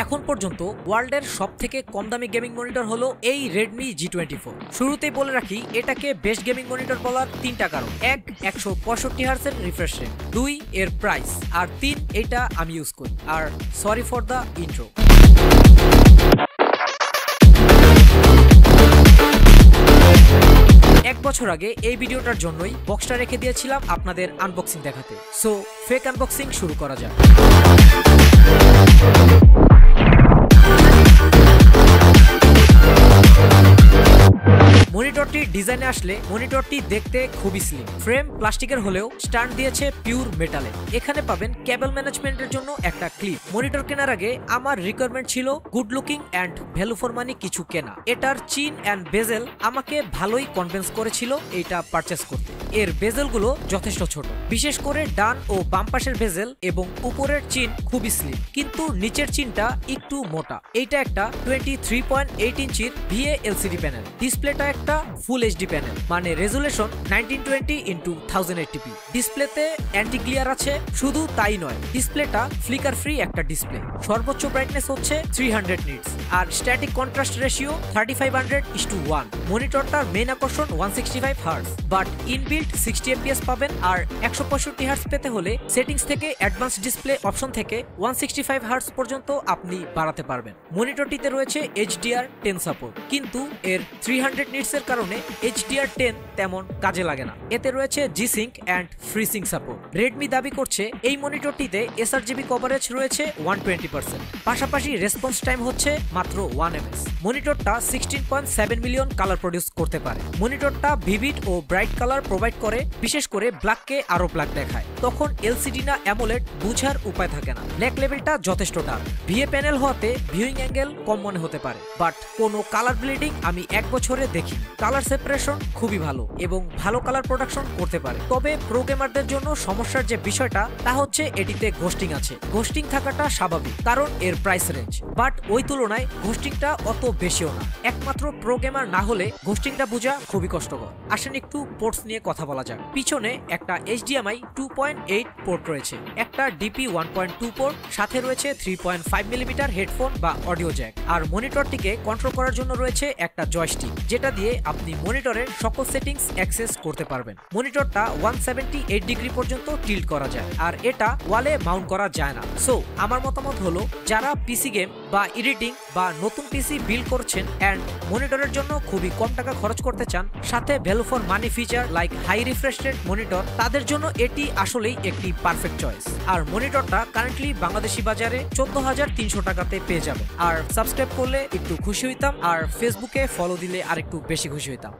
এখন পর্যন্ত ওয়ার্ল্ডের সবথেকে কম দামি গেমিং মনিটর হলো এই Redmi G24। শুরুতেই বলে রাখি এটাকে বেস্ট গেমিং মনিটর বলার তিনটা কারণ। 165 হার্টজের রিফ্রেশ রেট, 2 এর প্রাইস, আর 3 এটা আমি ইউজ করি। আর সরি ফর দ্য ইন্ট্রো। এক বছর আগে এই ভিডিওটার জন্যই বক্সটা রেখে দিয়েছিলাম আপনাদের আনবক্সিং দেখাতে। সো ফেক আনবক্সিং শুরু করা যাক। মনিটরটির ডিজাইনে আসলে মনিটরটি দেখতে খুবই স্লিম। ফ্রেম প্লাস্টিকের হলেও স্ট্যান্ড দিয়েছে পিওর মেটালে। এখানে পাবেন কেবল ম্যানেজমেন্টের জন্য একটা ক্লিপ। মনিটর কেনার আগে আমার রিকোয়ারমেন্ট ছিল good looking and value for মানি কিছু কেনা। এটার চিন অ্যান্ড বেজেল আমাকে ভালোই কনভিন্স করেছিল এইটা পারচেস করতে। এর বেজেলগুলো যথেষ্ট ছোট, বিশেষ করে ডান ও বাম পাশের বেজেল, এবং উপরের চিন খুবই স্লিম, কিন্তু নিচের চিনটা একটু মোটা। এইটা একটা 23.8 ইঞ্চির VA LCD প্যানেল। ডিসপ্লেটা একটা ফুল HD প্যানেল, মানে রেজুলেশন 1920x1080p। ডিসপ্লেতে অ্যান্টি গ্লিয়ার আছে, শুধু তাই নয়, ডিসপ্লেটা ফ্লিকার ফ্রি একটা ডিসপ্লে। সর্বোচ্চ ব্রাইটনেস হচ্ছে 300 নিটস, আর স্ট্যাটিক কন্ট্রাস্ট রেশিও 3500:1। মনিটরটার মেইন আকর্ষণ 165 হার্টজ, বাট ইনবিল্ট 60 fps পাবেন। আর 165 হার্টজ পেতে হলে সেটিংস থেকে অ্যাডভান্স ডিসপ্লে অপশন থেকে 165 হার্টজ পর্যন্ত আপনি বাড়াতে পারবেন। মনিটরটিতে রয়েছে HDR10 সাপোর্ট, কিন্তু এর 300 নিটসের কারণে HDR10 তেমন কাজে লাগে না। এতে রয়েছে G-Sync and FreeSync support. Redmi দাবি করছে এই মনিটরটিতে sRGB কভারেজ রয়েছে 120%, পাশাপাশি রেসপন্স টাইম হচ্ছে মাত্র 1 ms। মনিটরটা 16.7 মিলিয়ন কালার প্রডিউস করতে পারে। মনিটরটা ভিভিড ও ব্রাইট কালার প্রোভাইড করে, বিশেষ করে ব্ল্যাককে আরো ব্ল্যাক দেখায়। তখন LCD না অ্যামোলেড বুঝার উপায় থাকে না। ব্ল্যাক লেভেলটা যথেষ্ট ডার্ক। VA প্যানেল হওয়াতে ভিউইং অ্যাঙ্গেল কম মনে হতে পারে, বাট কোনো কালার ব্লিডিং আমি এক বছরে দেখি। কালার সেপারেশন খুবই ভালো এবং ভালো কালার প্রোডাকশন করতে পারে। তবে প্রো গেমারদের জন্য সমস্যার যে বিষয়টা তা হচ্ছে এটিতে ঘোস্টিং আছে। ঘোস্টিং থাকাটা স্বাভাবিক, কারণ এর প্রাইস রেঞ্জ, বাট ওই তুলনায় ঘোস্টিংটা অত বেশিও না। একমাত্র প্রো গেমার না হলে ঘোস্টিংটা বোঝা খুবই কষ্টকর। আসেন একটু পোর্টস নিয়ে কথা বলা যাক। পিছনে একটা HDMI 2.8 পোর্ট রয়েছে, একটা DP 1.2 পোর্ট, সাথে রয়েছে 3.5 মিলিমিটার হেডফোন বা অডিও জ্যাক। আর মনিটরটিকে কন্ট্রোল করার জন্য রয়েছে একটা জয়স্টিক, যেটা দিয়ে আপনি মনিটরের সকল সেটিংস অ্যাক্সেস করতে পারবেন। মনিটরটা 178 ডিগ্রি পর্যন্ত টিল্ট করা যায়, আর এটা ওয়ালে মাউন্ট করা যায় না। সো আমার মতামত হলো, যারা পিসি গেম বা এডিটিং বা নতুন পিসি বিল্ড করছেন অ্যান্ড মনিটরের জন্য খুবই কম টাকা খরচ করতে চান, সাথে value for money feature like high refresh rate monitor, তাদের জন্য এটি আসলেই একটি পারফেক্ট চয়েস। আর মনিটরটা কারেন্টলি বাংলাদেশি বাজারে 14,300 টাকাতে পেয়ে যাবেন। আর সাবস্ক্রাইব করলে একটু খুশি হইতাম, আর ফেসবুকে ফলো দিলে আরেকটু বেশি খুশি হইতাম।